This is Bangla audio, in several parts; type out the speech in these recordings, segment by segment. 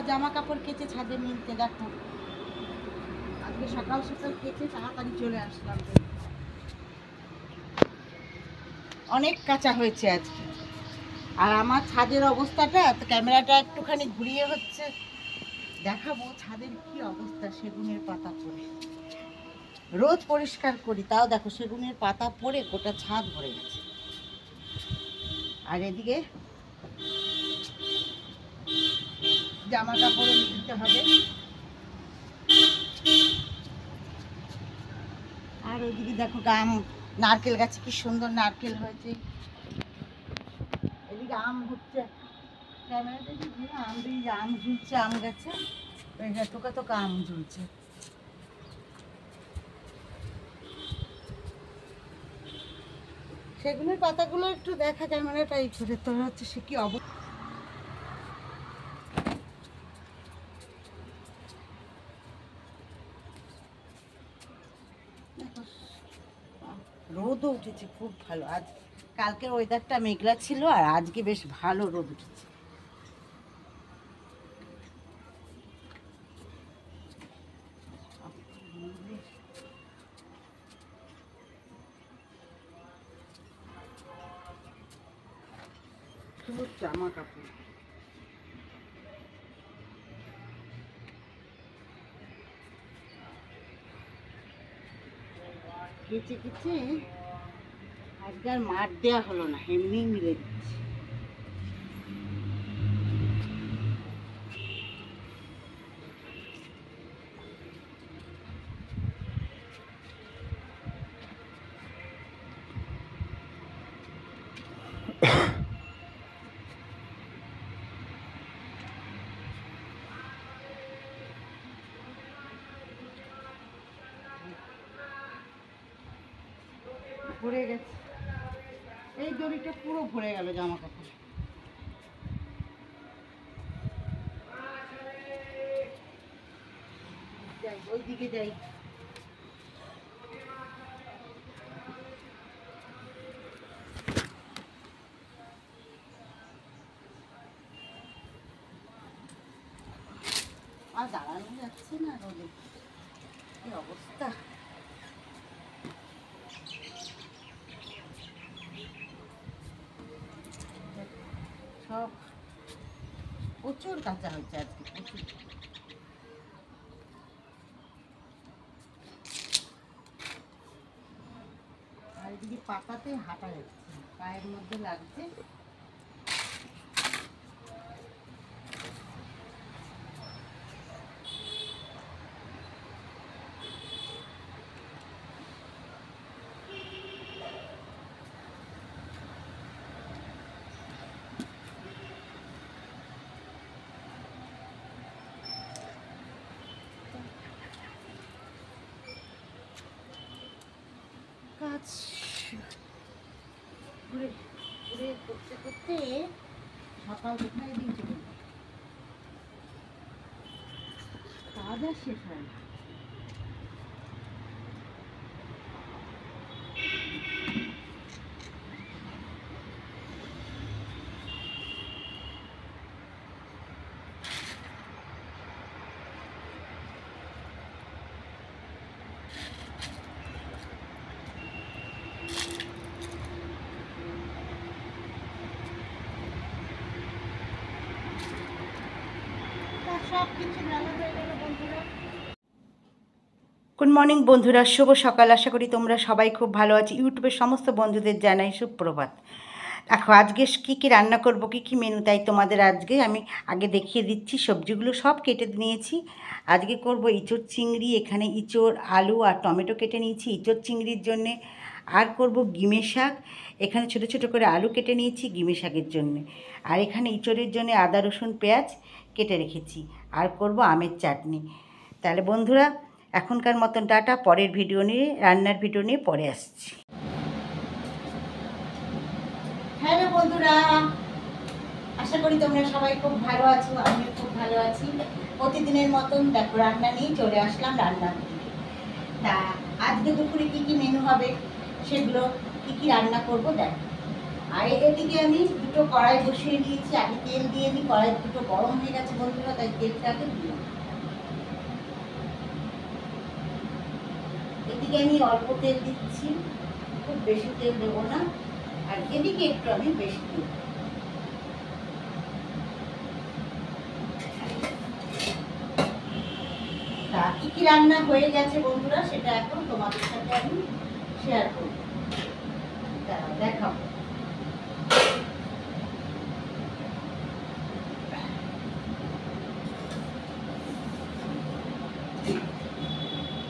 জামা কাপড় কেচে ছাদে মিলতে দেখো, আজকে সকাল সকাল কেচে তাড়াতাড়ি চলে আসলাম। অনেক কাঁচা হয়েছে আজকে। আর আমার ছাদের অবস্থাটা, তো ক্যামেরাটা একটুখানি ঘুরিয়ে হচ্ছে দেখাবো ছাদের কি অবস্থা। সেগুনের পাতা পড়ে, রোজ পরিষ্কার করি তাও দেখো সেগুনের পাতা পড়ে গোটা ছাদ ভরে গেছে। আর এদিকে জামা কাপড়ও দিতে হবে। আর ওইদিকে দেখো নারকেল গাছে কি সুন্দর নারকেল হয়েছে। এদিকে আম হচ্ছে, ক্যামেরাতে আম ঝুলছে আম গাছে, টোকা টোকা আম ঝুলছে। সেগুলোর পাতাগুলো একটু দেখা ক্যামেরাটা এই করে, তোর হচ্ছে সে কি অবস্থা। রোদও উঠেছে খুব ভালো আজ। কালকের ওয়েদারটা মেঘলা ছিল আর আজকে বেশ ভালো রোদ উঠেছে। জামা কাপড় কেচে কেচে আজকে আর মাঠ দেওয়া হলো না, এমনি মিলে দিচ্ছি। ভরে গেছে, এই দড়িটা পুরো ভরে গেল জামা কাপড়। যাই ওইদিকে যাই। আর দাঁড়ানো যাচ্ছে না রোদে, কি অবস্থা। সব প্রচুর কাঁচা হয়েছে আজকে, প্রচুর। আর এদিকে পাতাতে হাঁটা যাচ্ছে, পায়ের মধ্যে লাগছে। কাজ ঘুরে ঘুরে করতে করতে সকাল কোথায় দিন চলে যায়, কাজ আর শেষ হয় না। গুড মর্নিং বন্ধুরা, শুভ সকাল। আশা করি তোমরা সবাই খুব ভালো আছো। ইউটিউবের সমস্ত বন্ধুদের জানাই সুপ্রভাত। দেখো আজকে কী কী রান্না করব, কী কী মেনু, তাই তোমাদের আজকে আমি আগে দেখিয়ে দিচ্ছি। সবজিগুলো সব কেটে নিয়েছি। আজকে করব ইঁচড় চিংড়ি। এখানে ইঁচড়, আলু আর টমেটো কেটে নিয়েছি ইঁচড় চিংড়ির জন্যে। আর করব গিমে শাক। এখানে ছোটো ছোটো করে আলু কেটে নিয়েছি গিমে শাকের জন্যে। আর এখানে ইঁচড়ের জন্য আদা রসুন পেঁয়াজ কেটে রেখেছি। আর করব আমের চাটনি। তাহলে বন্ধুরা এখনকার মতন টাটা, পরের ভিডিও নিয়ে, রান্নার ভিডিও নিয়ে পরে আসছি। হ্যালো বন্ধুরা, আশা করি তোমরা সবাই খুব ভালো আছো, আমিও খুব ভালো আছি। প্রতিদিনের মতন দেখো রান্না নিয়ে চলে আসলাম রান্নার দিকে। তা আজকে দুপুরে কী কী মেনু হবে, সেগুলো কী কী রান্না করব দেখো। আর এদিকে আমি দুটো কড়াই বসিয়ে দিয়েছি, আগে তেল দিয়ে নিই। কড়াই দুটো গরম হয়ে গেছে বন্ধুরা, তাই তেলটাকে দিলাম। এদিকে আমি অল্প তেল দিচ্ছি, খুব বেশি তেল দেবো না। আর এদিকে একটু আমি বেশি তেল। তা কি কি রান্না হয়ে গেছে বন্ধুরা, সেটা এখন তোমাদের সাথে আমি শেয়ার করব, দেখাবো।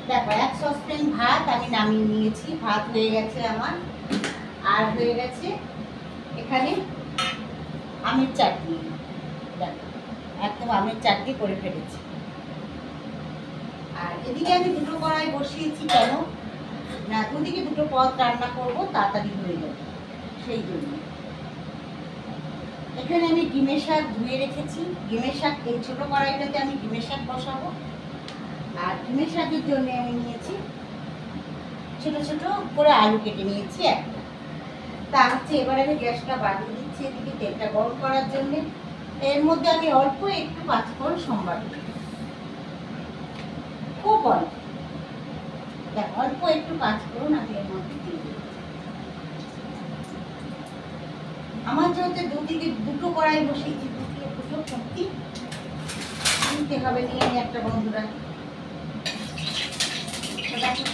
দেখো, এক সসপ্যান ভাত আমি নামিয়ে নিয়েছি। ভাত হয়ে গেছে আমার। আর হয়ে গেছে এখানে আমের চাটনি। দেখো, একদম আমের চাটনি করে ফেলেছি। আর এদিকে আমি দুটো কড়াই বসিয়েছি, কেন না দুদিকে দুটো পদ রান্না করব, তাড়াতাড়ি হয়ে যাবে সেই জন্য। এখানে আমি ডিমের শাক ধুয়ে রেখেছি। ডিমের শাক এই ছোটো কড়াইটাতে আমি ডিমের শাক বসাবো। আর ডিমের শাকের জন্য আমি নিয়েছি ছোটো ছোটো করে আলু কেটে নিয়েছি একটা। তা হচ্ছে এবার আমি গ্যাসটা বাড়িয়ে দিচ্ছি এদিকে তেলটা গরম করার জন্যে। এর মধ্যে আমি অল্প একটু পাঁচফোড়ন সম্বার দিই, খুব অল্প। দেখ, অল্প একটু পাঁচফোড়ন আমি এর মধ্যে দিয়ে দিই। আমার যেহেতু দুদিকে দুটো কড়াই বসিয়েছি, দুটো সত্যি নিতে হবে নিয়ে আমি একটা বন্ধুরা।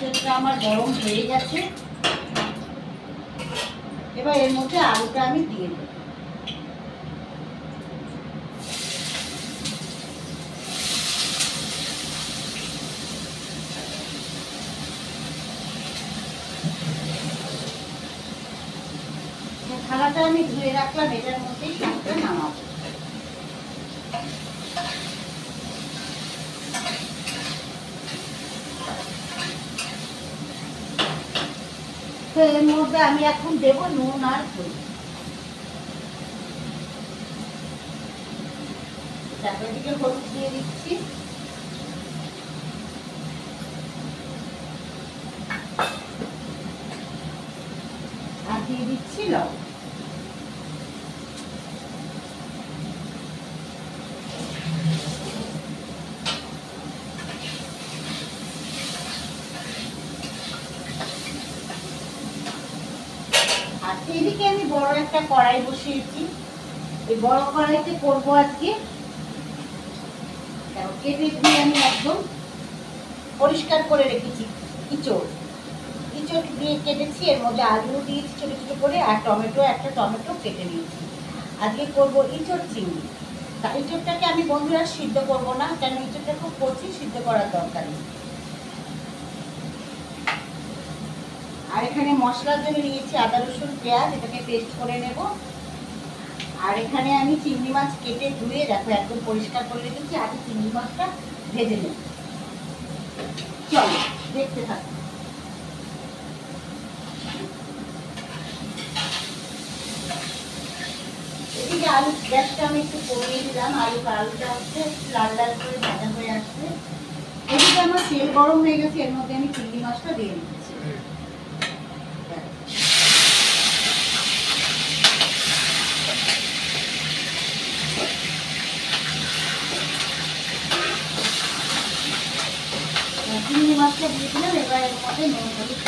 তেলটা আমার গরম হয়ে গেছে। এবার এর মধ্যে আলুটা আমি দিয়ে দেবো। থালাটা আমি ধুয়ে রাখলাম, এটার মধ্যেই শাকটা নামাবো। তো এর মধ্যে আমি এখন দেবো নুন আর হলুদ। তারপর এদিকে হলুদ দিয়ে দিচ্ছি। আর দিয়ে দিচ্ছি লবণ। আর এদিকে আমি বড় একটা কড়াই বসিয়েছি। এই বড় কড়াইতে করবো আজকে। কেটে ধুয়ে আমি একদম পরিষ্কার করে রেখেছি ইঁচড় দিয়ে কেটেছি। এর মধ্যে আলু দিয়েছি ছোটো ছোটো করে, আর একটা টমেটো কেটে নিয়েছি। আজকে করবো ইঁচড় চিংড়ি। তা ইঁচড়টাকে আমি বন্ধুরা সিদ্ধ করবো না, কেন ইঁচড়টা খুব কচি, সিদ্ধ করার দরকার নেই। আর এখানে মশলার জন্য নিয়েছি আদা রসুন পেঁয়াজ, এটাকে পেস্ট করে নেব। আর এখানে আমি চিংড়ি মাছ কেটে ধুয়ে দেখো একদম পরিষ্কার করে রেখেছি। আগে চিংড়ি মাছটা ভেজে নেব। চলো দেখতে থাকো। এদিকে আলু গ্যাসটা আমি একটু কমিয়ে দিলাম। আলুটা হচ্ছে লাল লাল করে ভাজা হয়ে আসছে। এদিকে আমার তেল গরম হয়ে গেছে, এর মধ্যে আমি চিংড়ি মাছটা দিয়ে দিচ্ছি। চিংড়ি মাছটা দিয়ে দিলাম। এবার এর মধ্যে নুন হলুদ।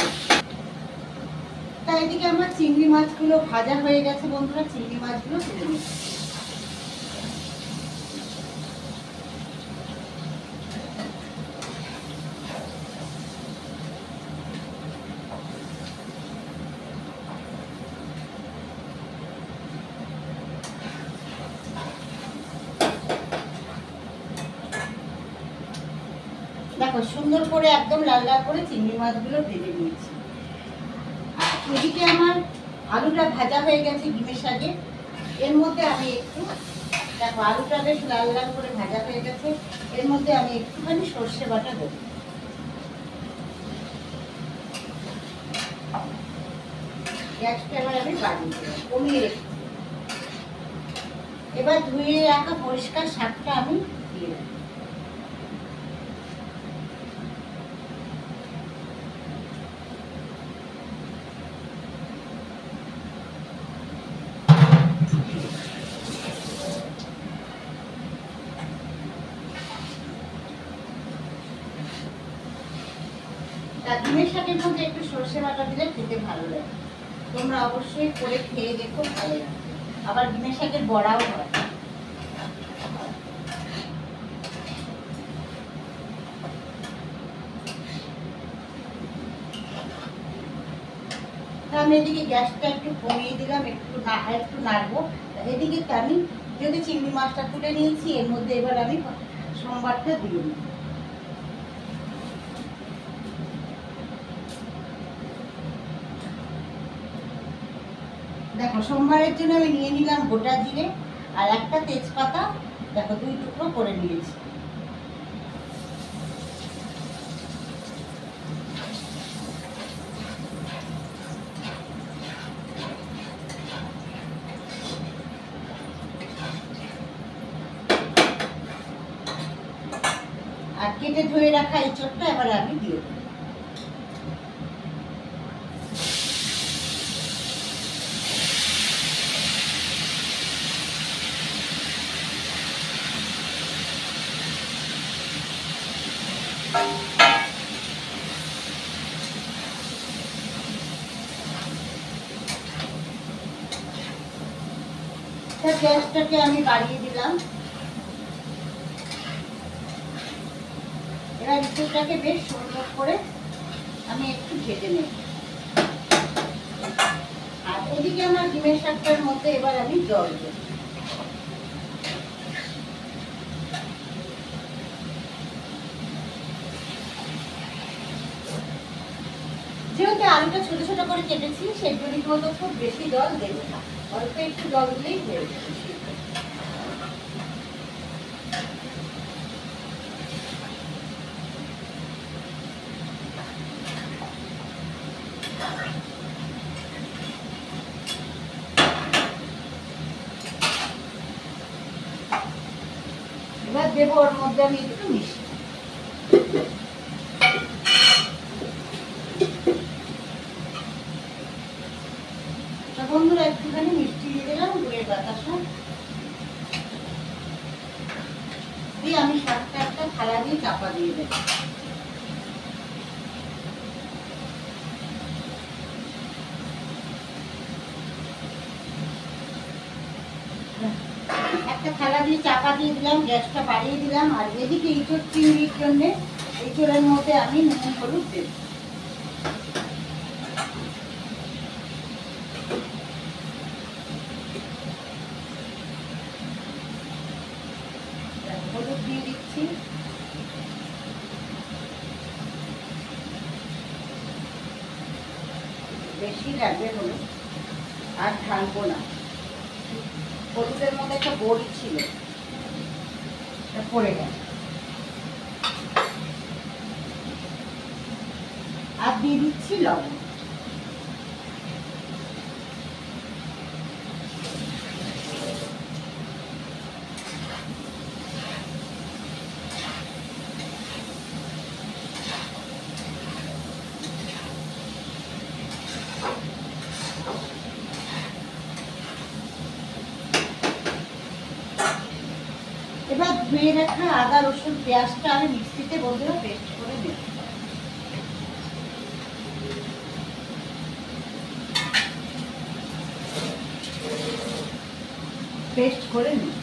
তাই এদিকে আমার চিংড়ি মাছগুলো ভাজা হয়ে গেছে বন্ধুরা। চিংড়ি মাছগুলো তুলে নিচ্ছি। দেখো, সুন্দর করে একদম লাল লাল করে চিংড়ি মাছগুলো ভেজে নিয়েছি। আর এদিকে আমার আলুটা ভাজা হয়ে গেছে ডিমের শাকে। এর মধ্যে আমি একটু দেখো, আলুটা বেশ লাল লাল করে ভাজা হয়ে গেছে। এর মধ্যে আমি একটুখানি সর্ষে বাটা দেবো। গ্যাসটা এবার আমি বাড়িয়ে দেবো, কমিয়ে রেখেছি। এবার ধুয়ে রাখা পরিষ্কার শাকটা আমি দিয়ে দেবো। তা ডিমের শাকের মধ্যে একটু সর্ষে বাটা দিলে খেতে ভালো লাগে। তোমরা অবশ্যই করে খেয়ে দেখো, ভালো লাগে। আবার ডিমের শাকের বড়াও হয়। আমি এদিকে গ্যাসটা একটু কমিয়ে দিলাম, একটু নাড়বো। এদিকে আমি যদি চিংড়ি মাছটা তুলে নিয়েছি, এর মধ্যে এবার আমি সোমবারটা দিয়ে দিই। দেখো, সোমবারের জন্য আমি নিয়ে নিলাম গোটা জিরে আর একটা তেজপাতা, দেখো 2 টুকরো করে নিয়েছি। আর কেটে ধুয়ে রাখা এঁচোড়টা এবারে আমি দিয়ে দেবো। গ্যাসটাকে আমি বাড়িয়ে দিলাম। এবার এঁচোড়টাকে বেশ সুন্দর করে আমি একটু ভেজে নেব। আর এদিকে আমার ডিমের শাকটার মধ্যে এবার আমি জল দেব। যেহেতু আলুটা ছোট ছোট করে কেটেছি, সেগুলির মতো খুব বেশি জল দেব না, অল্প একটু জল দিলেই হয়ে যাবে। এবার দেবো ওর মধ্যে আমি একটু মিষ্টি। বন্ধুরা, একটুখানি মিষ্টি দিয়ে দিলাম, গুড়ের বাতাসা দিয়ে আমি শাকটা একটা থালা দিয়ে চাপা দিয়ে দেবো। একটা থালা দিয়ে চাপা দিয়ে দিলাম, গ্যাসটা বাড়িয়ে দিলাম। আর এদিকে ইঁচড় চিংড়ির জন্য ইঁচড়ের মধ্যে আমি নুন হলুদ দেব। হলুদ দিয়ে দিচ্ছি। বেশি লাগবে হলুদ, আর ঢালবো না। হলুদের মধ্যে একটা বড়ি ছিল, পড়ে গেল। আর দিয়ে দিচ্ছি লবণ। এবার ধুয়ে রাখা আদা রসুন পেঁয়াজটা আমি মিক্সিতে বন্ধুরা পেস্ট করে নেব। পেস্ট করে নিই।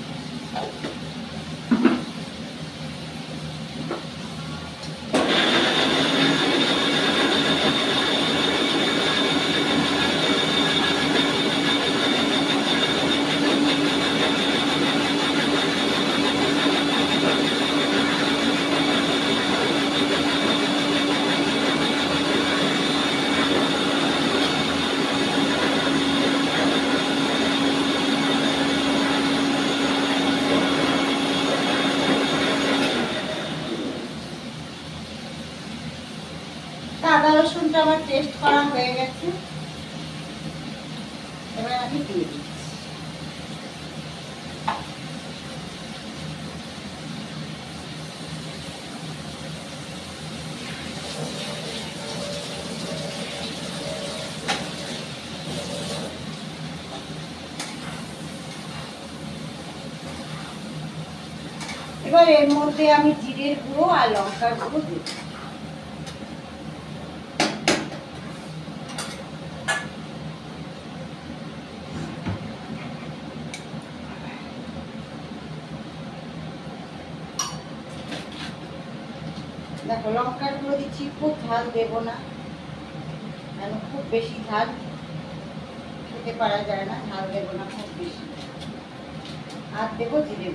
আদা রসুনটা আমার টেস্ট করা হয়ে গেছে, এবার আমি দিয়ে দিচ্ছি। এবার এর মধ্যে আমি জিরের গুঁড়ো আর লঙ্কার গুঁড়ো দিই। দেখো লঙ্কাগুলো দিচ্ছি, খুব ঝাল দেবো না, কেন খুব বেশি ঝাল খেতে পারা যায় না, ঝাল দেবো না খুব বেশি। আর দেবো জিরে।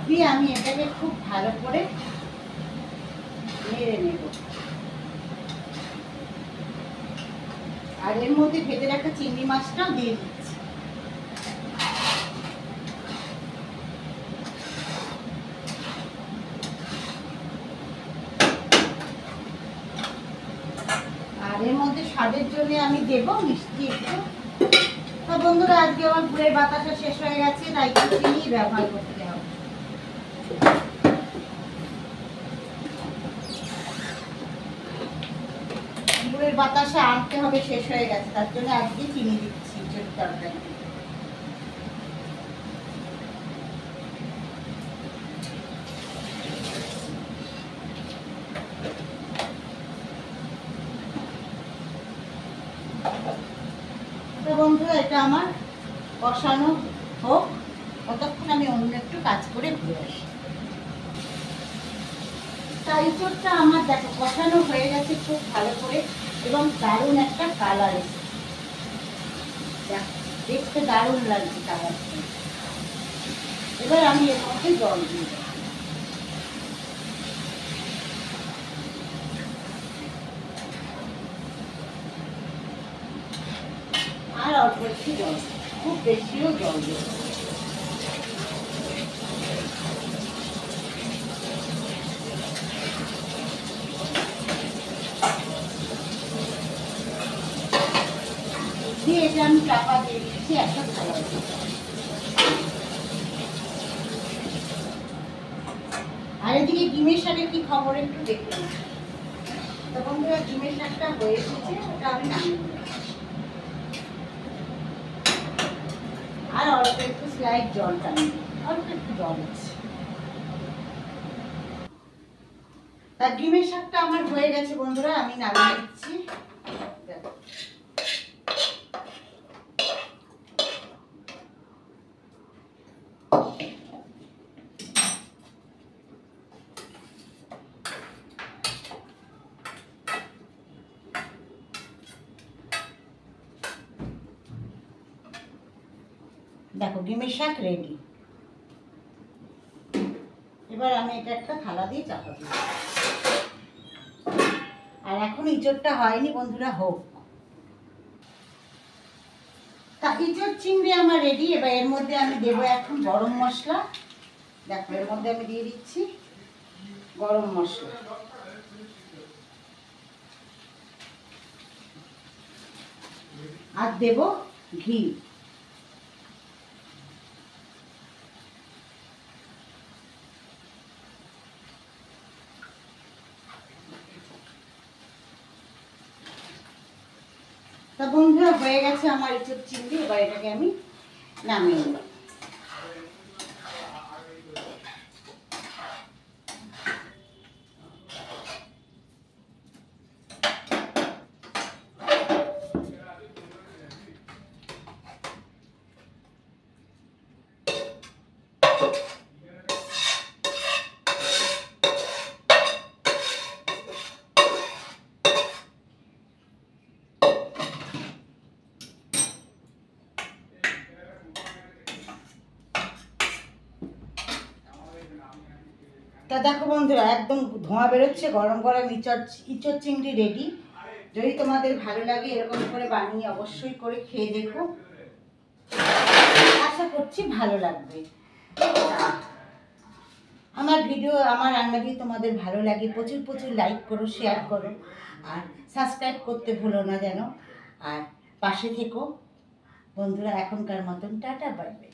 দিয়ে আমি এটাকে খুব ভালো করে নেড়ে নেব। আর এর মধ্যে ভেজে রাখা চিংড়ি মাছটাও দিয়ে দিচ্ছি। আর এর মধ্যে স্বাদের জন্য আমি দেব মিষ্টি একটু। তো বন্ধুরা, আজকে আমার গুড়ের বাতাসা শেষ হয়ে গেছে, তাই একটু চিনি ব্যবহার করতে হবে। গুড়ের বাতাসা আনতে হবে, শেষ হয়ে গেছে, তার জন্য আজকে চিনি দিচ্ছি তরকারি। তো বন্ধুরা, এটা আমার কষানো হোক, ততক্ষণ আমি অন্য একটু কাজ করে ঘুরে আসি। চাইচোরটা আমার দেখো কষানো হয়ে গেছে খুব ভালো করে, এবং দারুণ একটা কালার এসেছে, দেখতে দারুণ লাগছে কালারটা। এবার আমি এর মধ্যে জল দিয়ে দেবো। আর অল্প একটু জল, খুব বেশিও জল দেবো। দিয়ে এটা আমি চাপা দিয়ে দিচ্ছি একটা ভালো। আর এদিকে ডিমের শাকের কি খবর একটু দেখতে নিই। তো বন্ধুরা, ডিমের শাকটা হয়ে এসেছে, ওটা আমি নামিয়ে নেব। আর অল্প একটু স্লাইড জলটা নিই, অল্প একটু জল আছে। তার ডিমের শাকটা আমার হয়ে গেছে বন্ধুরা, আমি নামিয়ে দিচ্ছি। দেখো ডিমের শাক রেডি। এবার আমি এটা একটা থালা দিয়ে চাপা দিই। আর এখন ইঁচড়টা হয়নি বন্ধুরা, হোক। তা ইঁচড় চিংড়ি আমার রেডি। এবার এর মধ্যে আমি দেবো এখন গরম মশলা। দেখো এর মধ্যে আমি দিয়ে দিচ্ছি গরম মশলা। আর দেব ঘি। তা বন্ধুরা, হয়ে গেছে আমার ইঁচড় চিংড়ি। এবার এটাকে আমি নামিয়ে নেব। তা দেখো বন্ধুরা, একদম ধোঁয়া বেরোচ্ছে, গরম গরম ইঁচড় চিংড়ি রেডি। যদি তোমাদের ভালো লাগে এরকম করে বানিয়ে অবশ্যই করে খেয়ে দেখো, আশা করছি ভালো লাগবে। আমার ভিডিও, আমার রান্না দিয়ে তোমাদের ভালো লাগে, প্রচুর প্রচুর লাইক করো, শেয়ার করো, আর সাবস্ক্রাইব করতে ভুলো না যেন। আর পাশে থেকো বন্ধুরা। এখনকার মতন টাটা, বাই বাই।